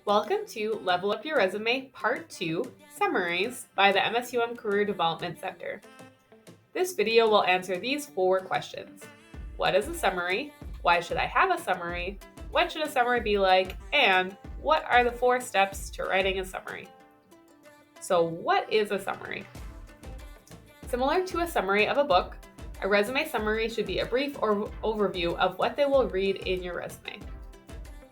Welcome to Level Up Your Resume Part 2, Summaries by the MSUM Career Development Center. This video will answer these 4 questions. What is a summary? Why should I have a summary? What should a summary be like? And what are the 4 steps to writing a summary? So what is a summary? Similar to a summary of a book, a resume summary should be a brief overview of what they will read in your resume.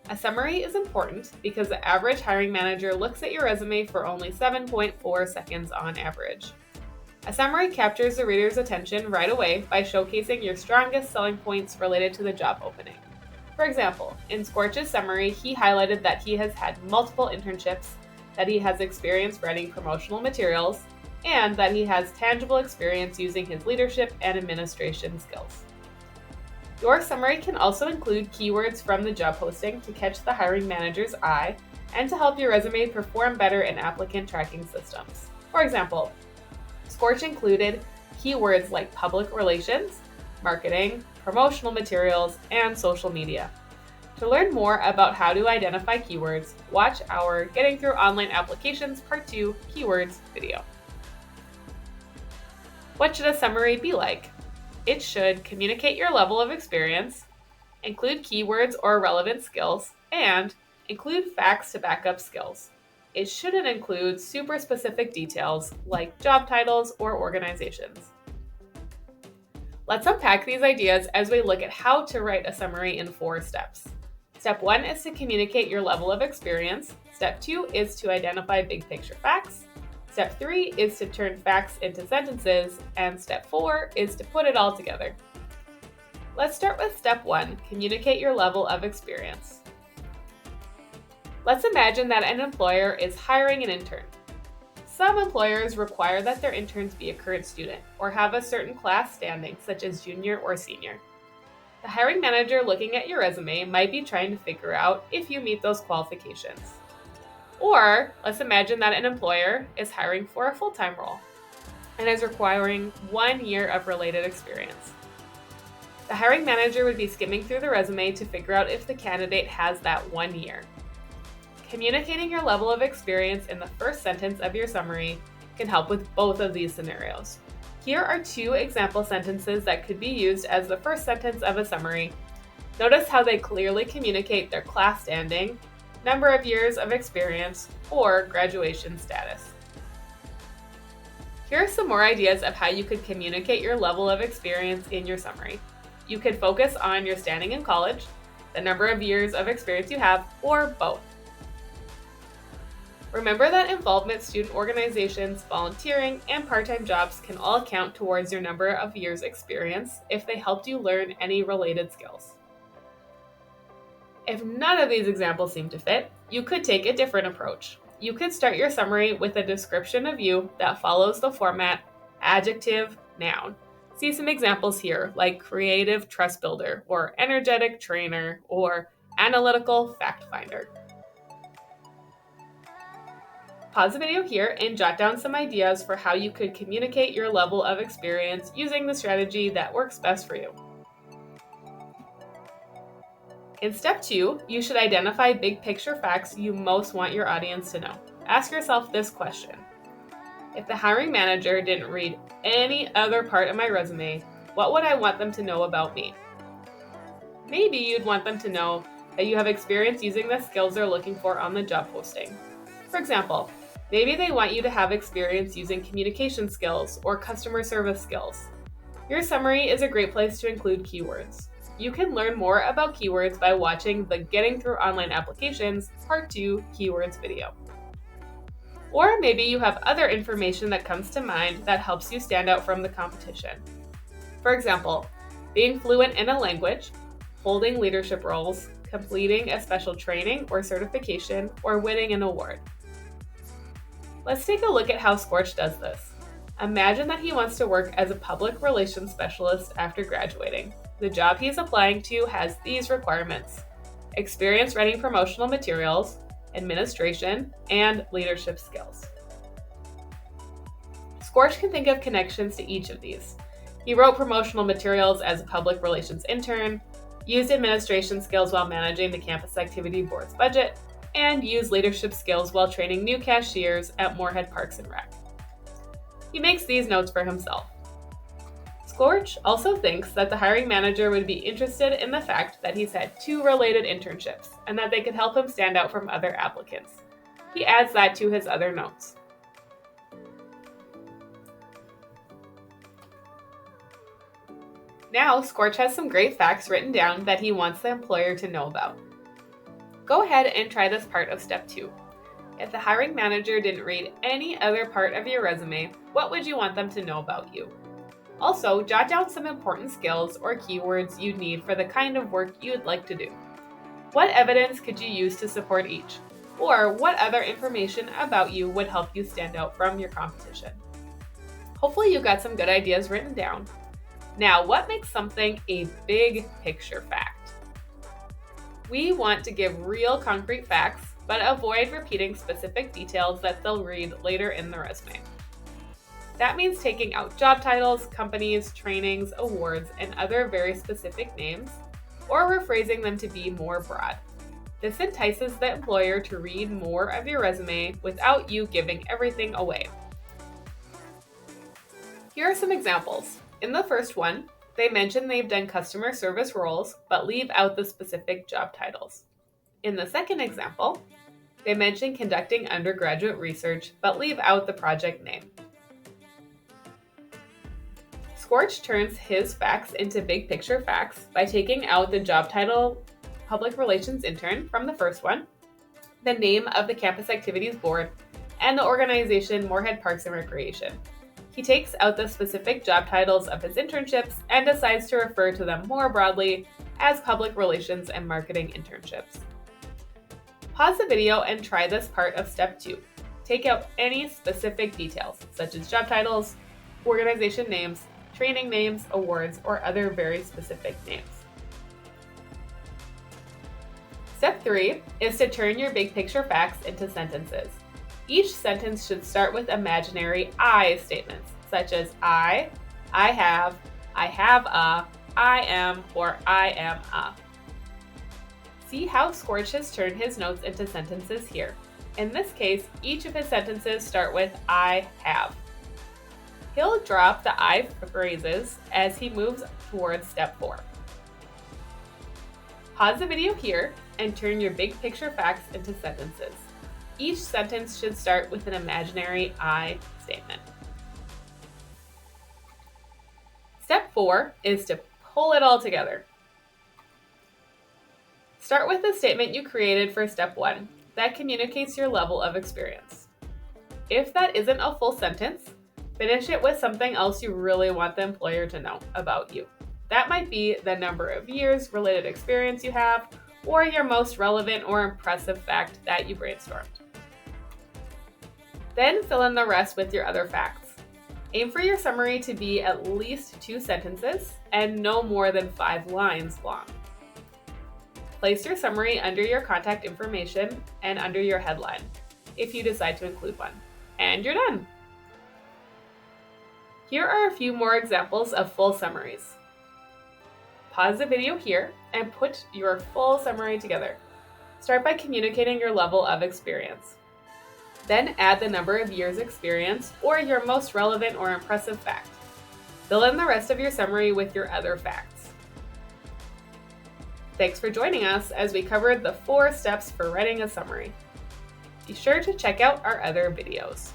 A summary is important because the average hiring manager looks at your resume for only 7.4 seconds on average. A summary captures the reader's attention right away by showcasing your strongest selling points related to the job opening. For example, in Scorch's summary, he highlighted that he has had multiple internships, that he has experience writing promotional materials, and that he has tangible experience using his leadership and administration skills. Your summary can also include keywords from the job posting to catch the hiring manager's eye and to help your resume perform better in applicant tracking systems. For example, Scorch included keywords like public relations, marketing, promotional materials, and social media. To learn more about how to identify keywords, watch our Getting Through Online Applications Part 2 Keywords video. What should a summary be like? It should communicate your level of experience, include keywords or relevant skills, and include facts to back up skills. It shouldn't include super specific details like job titles or organizations. Let's unpack these ideas as we look at how to write a summary in 4 steps. Step 1 is to communicate your level of experience. Step 2 is to identify big picture facts. Step 3 is to turn facts into sentences, and step 4 is to put it all together. Let's start with step 1, communicate your level of experience. Let's imagine that an employer is hiring an intern. Some employers require that their interns be a current student or have a certain class standing, such as junior or senior. The hiring manager looking at your resume might be trying to figure out if you meet those qualifications. Or let's imagine that an employer is hiring for a full-time role and is requiring 1 year of related experience. The hiring manager would be skimming through the resume to figure out if the candidate has that 1 year. Communicating your level of experience in the first sentence of your summary can help with both of these scenarios. Here are 2 example sentences that could be used as the first sentence of a summary. Notice how they clearly communicate their class standing, number of years of experience, or graduation status. Here are some more ideas of how you could communicate your level of experience in your summary. You could focus on your standing in college, the number of years of experience you have, or both. Remember that involvement, student organizations, volunteering, and part-time jobs can all count towards your number of years experience if they helped you learn any related skills. If none of these examples seem to fit, you could take a different approach. You could start your summary with a description of you that follows the format adjective, noun. See some examples here, like creative trust builder, or energetic trainer, or analytical fact finder. Pause the video here and jot down some ideas for how you could communicate your level of experience using the strategy that works best for you. In step 2, you should identify big picture facts you most want your audience to know. Ask yourself this question. If the hiring manager didn't read any other part of my resume, what would I want them to know about me? Maybe you'd want them to know that you have experience using the skills they're looking for on the job posting. For example, maybe they want you to have experience using communication skills or customer service skills. Your summary is a great place to include keywords. You can learn more about keywords by watching the Getting Through Online Applications Part 2 Keywords video. Or maybe you have other information that comes to mind that helps you stand out from the competition. For example, being fluent in a language, holding leadership roles, completing a special training or certification, or winning an award. Let's take a look at how Scorch does this. Imagine that he wants to work as a public relations specialist after graduating. The job he is applying to has these requirements: experience writing promotional materials, administration, and leadership skills. Scorch can think of connections to each of these. He wrote promotional materials as a public relations intern, used administration skills while managing the campus activity board's budget, and use leadership skills while training new cashiers at Moorhead Parks and Rec. He makes these notes for himself. Scorch also thinks that the hiring manager would be interested in the fact that he's had 2 related internships and that they could help him stand out from other applicants. He adds that to his other notes. Now, Scorch has some great facts written down that he wants the employer to know about. Go ahead and try this part of step 2. If the hiring manager didn't read any other part of your resume, what would you want them to know about you? Also, jot down some important skills or keywords you'd need for the kind of work you'd like to do. What evidence could you use to support each? Or what other information about you would help you stand out from your competition? Hopefully you got some good ideas written down. Now, what makes something a big picture fact? We want to give real concrete facts, but avoid repeating specific details that they'll read later in the resume. That means taking out job titles, companies, trainings, awards, and other very specific names, or rephrasing them to be more broad. This entices the employer to read more of your resume without you giving everything away. Here are some examples. In the first one, they mention they've done customer service roles, but leave out the specific job titles. In the second example, they mention conducting undergraduate research, but leave out the project name. Scorch turns his facts into big picture facts by taking out the job title Public Relations Intern from the first one, the name of the Campus Activities Board, and the organization Moorhead Parks and Recreation. He takes out the specific job titles of his internships and decides to refer to them more broadly as Public Relations and Marketing internships. Pause the video and try this part of step 2. Take out any specific details, such as job titles, organization names, training names, awards, or other very specific names. Step 3 is to turn your big picture facts into sentences. Each sentence should start with imaginary I statements, such as I have a, I am, or I am a. See how Scorch has turned his notes into sentences here. In this case, each of his sentences start with I have. He'll drop the I phrases as he moves towards step 4. Pause the video here and turn your big picture facts into sentences. Each sentence should start with an imaginary I statement. Step 4 is to pull it all together. Start with the statement you created for step 1 that communicates your level of experience. If that isn't a full sentence, finish it with something else you really want the employer to know about you. That might be the number of years related experience you have, or your most relevant or impressive fact that you brainstormed. Then fill in the rest with your other facts. Aim for your summary to be at least 2 sentences and no more than 5 lines long. Place your summary under your contact information and under your headline, if you decide to include one. And you're done! Here are a few more examples of full summaries. Pause the video here and put your full summary together. Start by communicating your level of experience. Then add the number of years experience or your most relevant or impressive fact. Fill in the rest of your summary with your other facts. Thanks for joining us as we covered the 4 steps for writing a summary. Be sure to check out our other videos.